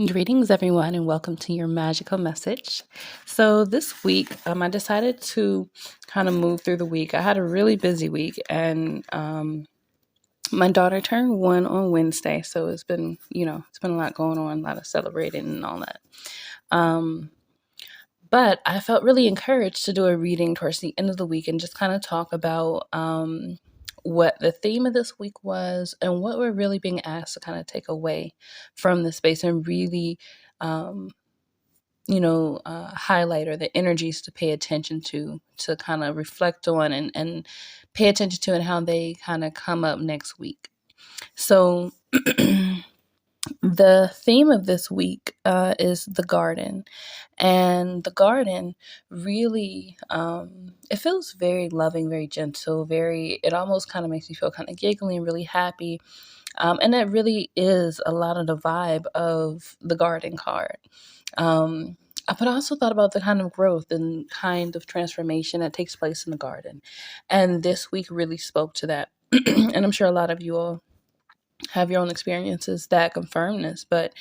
Greetings, everyone, and welcome to your magical message. So, this week, I decided to kind of move through the week. I had a really busy week, and my daughter turned 1 on Wednesday. So, it's been a lot going on, a lot of celebrating and all that. Um, but I felt really encouraged to do a reading towards the end of the week and just kind of talk about what the theme of this week was and what we're really being asked to kind of take away from the space and really. Um, highlight or the energies to pay attention to kind of reflect on and pay attention to and how they kind of come up next week. So the theme of this week is the garden. And the garden really, it feels very loving, very gentle, it almost kind of makes me feel kind of giggly and really happy. And that really is a lot of the vibe of the garden card. But I also thought about the kind of growth and kind of transformation that takes place in the garden. And this week really spoke to that. And I'm sure a lot of you all have your own experiences that confirm this. But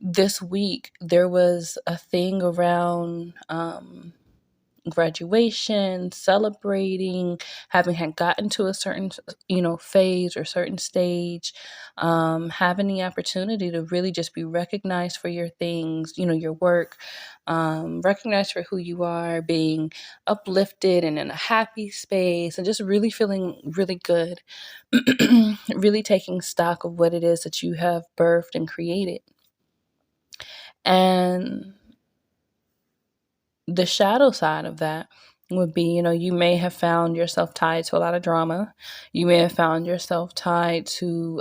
this week, there was a thing around graduation, celebrating, having had gotten to a certain, phase or certain stage, having the opportunity to really just be recognized for your things, your work, recognized for who you are, being uplifted and in a happy space, and just really feeling really good, really taking stock of what it is that you have birthed and created. And the shadow side of that would be, you may have found yourself tied to a lot of drama. You may have found yourself tied to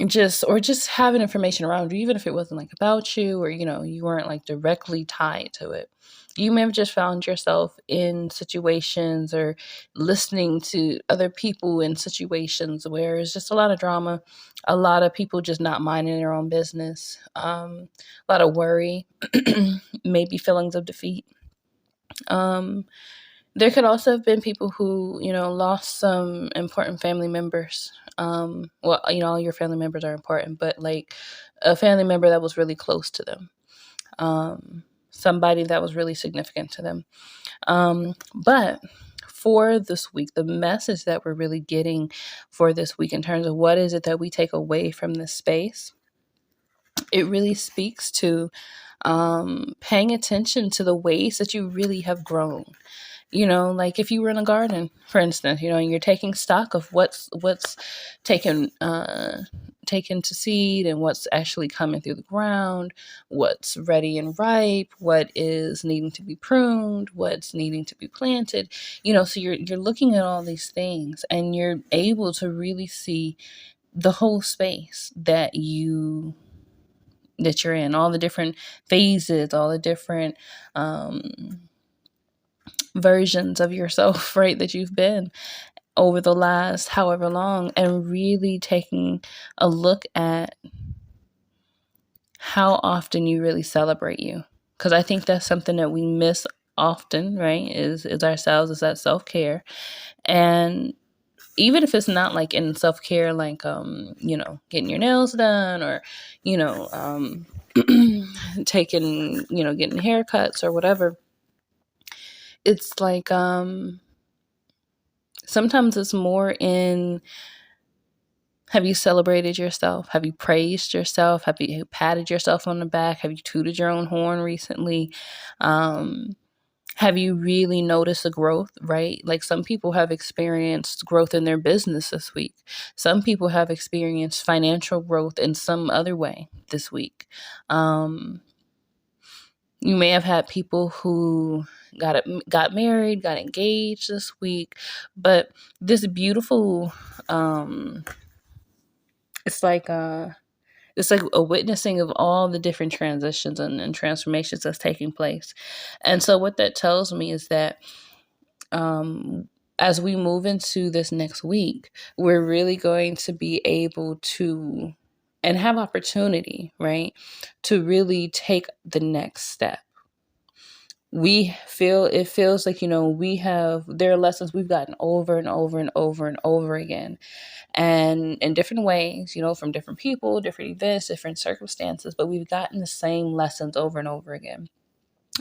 just having information around you, even if it wasn't like about you or, you weren't like directly tied to it. You may have just found yourself in situations or listening to other people in situations where it's just a lot of drama, a lot of people just not minding their own business, a lot of worry, maybe feelings of defeat. There could also have been people who, lost some important family members. All your family members are important, but like a family member that was really close to them, somebody that was really significant to them. But for this week, the message that we're really getting for this week in terms of what is it that we take away from this space, it really speaks to paying attention to the ways that you really have grown. Like if you were in a garden, for instance, and you're taking stock of what's taken to seed and what's actually coming through the ground, what's ready and ripe, what is needing to be pruned, what's needing to be planted. So you're looking at all these things and you're able to really see the whole space that you're in, all the different phases, all the different versions of yourself, right, that you've been over the last however long, and really taking a look at how often you really celebrate you. Because I think that's something that we miss often, right, is ourselves, is that self-care. And even if it's not like in self-care, like, getting your nails done or, taking, getting haircuts or whatever, it's like, sometimes it's more in, have you celebrated yourself? Have you praised yourself? Have you patted yourself on the back? Have you tooted your own horn recently? Have you really noticed the growth, right? Like some people have experienced growth in their business this week. Some people have experienced financial growth in some other way this week. You may have had people who got married, got engaged this week, but this beautiful, it's like a witnessing of all the different transitions and transformations that's taking place. And so what that tells me is that as we move into this next week, we're really going to be able to and have opportunity, right, to really take the next step. it feels like, there are lessons we've gotten over and over and over and over again, and in different ways, from different people, different events, different circumstances, but we've gotten the same lessons over and over again.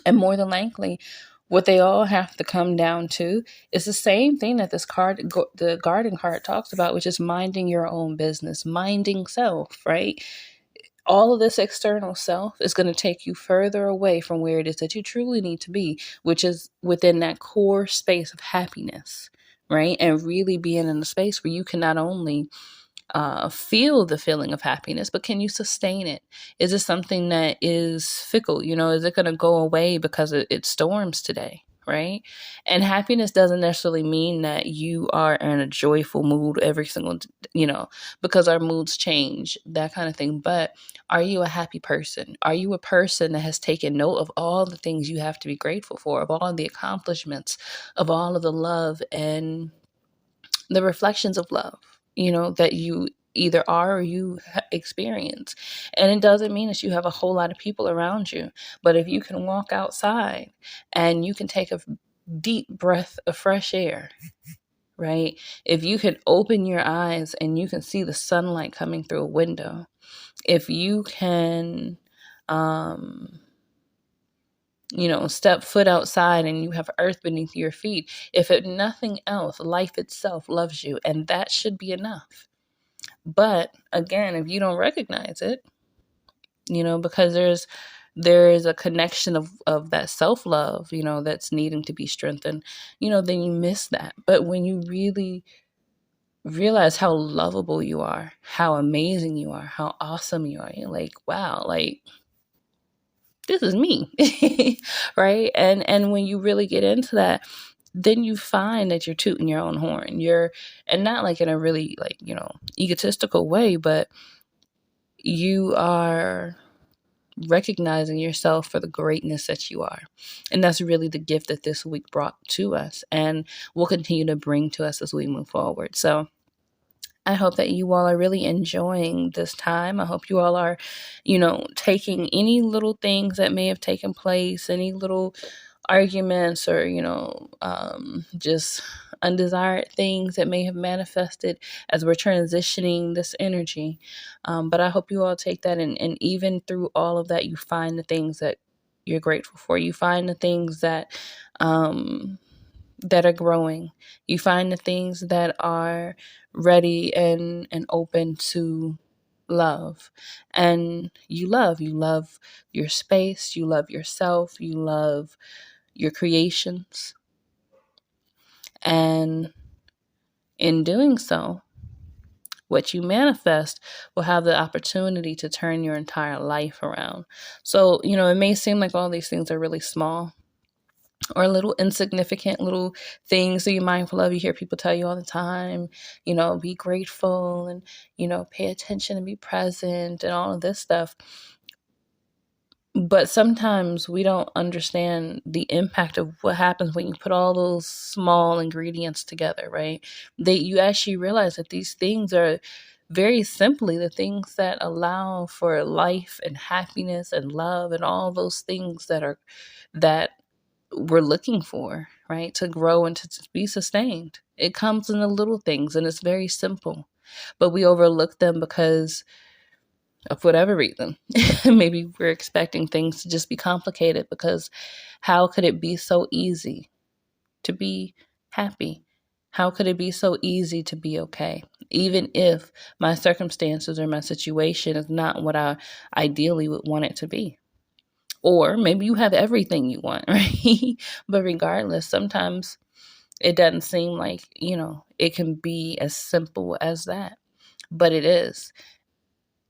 And more than likely, what they all have to come down to is the same thing that the garden card talks about, which is minding your own business, minding self, right? All of this external self is going to take you further away from where it is that you truly need to be, which is within that core space of happiness, right? And really being in a space where you can not only feel the feeling of happiness, but can you sustain it? Is it something that is fickle? Is it going to go away because it storms today? Right. And happiness doesn't necessarily mean that you are in a joyful mood every single, because our moods change, that kind of thing. But are you a happy person? Are you a person that has taken note of all the things you have to be grateful for, of all the accomplishments, of all of the love and the reflections of love, that you either are or you experience? And it doesn't mean that you have a whole lot of people around you, but if you can walk outside and you can take a deep breath of fresh air, right? If you can open your eyes and you can see the sunlight coming through a window, if you can, step foot outside and you have earth beneath your feet, if it nothing else, life itself loves you, and that should be enough. But again, if you don't recognize it, because there is a connection of that self-love, that's needing to be strengthened, then you miss that. But when you really realize how lovable you are, how amazing you are, how awesome you are, you're like, wow, like, this is me. Right? And when you really get into that, then you find that you're tooting your own horn. And not like in a really egotistical way, but you are recognizing yourself for the greatness that you are. And that's really the gift that this week brought to us and will continue to bring to us as we move forward. So I hope that you all are really enjoying this time. I hope you all are, taking any little things that may have taken place, any little arguments or, just undesired things that may have manifested as we're transitioning this energy. But I hope you all take that and even through all of that, you find the things that you're grateful for. You find the things that are growing. You find the things that are ready and open to love. And you love your space, you love yourself, you love your creations. And in doing so, what you manifest will have the opportunity to turn your entire life around. So, it may seem like all these things are really small or little insignificant little things that you're mindful of. You hear people tell you all the time, be grateful and, pay attention and be present and all of this stuff. But sometimes we don't understand the impact of what happens when you put all those small ingredients together, right? You actually realize that these things are very simply the things that allow for life and happiness and love and all those things that we're looking for, right? To grow and to be sustained. It comes in the little things and it's very simple, but we overlook them because of whatever reason. Maybe we're expecting things to just be complicated, because how could it be so easy to be happy? How could it be so easy to be okay? Even if my circumstances or my situation is not what I ideally would want it to be. Or maybe you have everything you want, right? But regardless, sometimes it doesn't seem like, it can be as simple as that. But it is.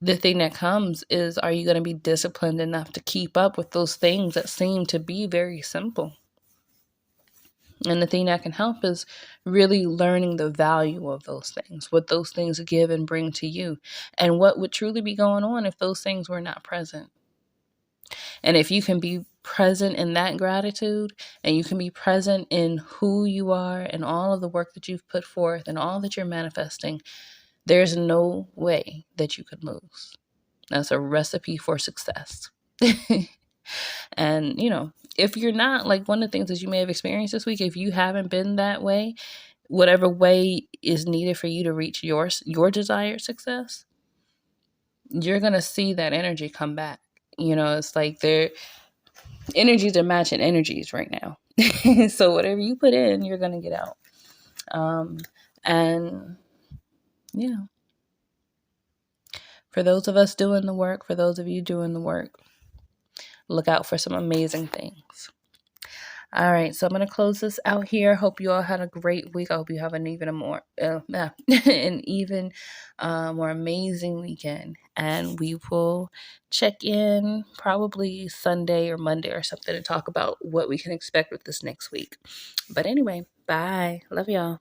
The thing that comes is, are you going to be disciplined enough to keep up with those things that seem to be very simple? And the thing that can help is really learning the value of those things, what those things give and bring to you, and what would truly be going on if those things were not present. And if you can be present in that gratitude, and you can be present in who you are and all of the work that you've put forth and all that you're manifesting, there's no way that you could lose. That's a recipe for success. And, if you're not, like, one of the things that you may have experienced this week, if you haven't been that way, whatever way is needed for you to reach your desired success, you're going to see that energy come back. It's like their energies are matching energies right now. So whatever you put in, you're going to get out. And, for those of us doing the work, for those of you doing the work, look out for some amazing things. All right, so I'm going to close this out here. Hope you all had a great week. I hope you have an even more more amazing weekend. And we will check in probably Sunday or Monday or something to talk about what we can expect with this next week. But anyway, bye. Love y'all.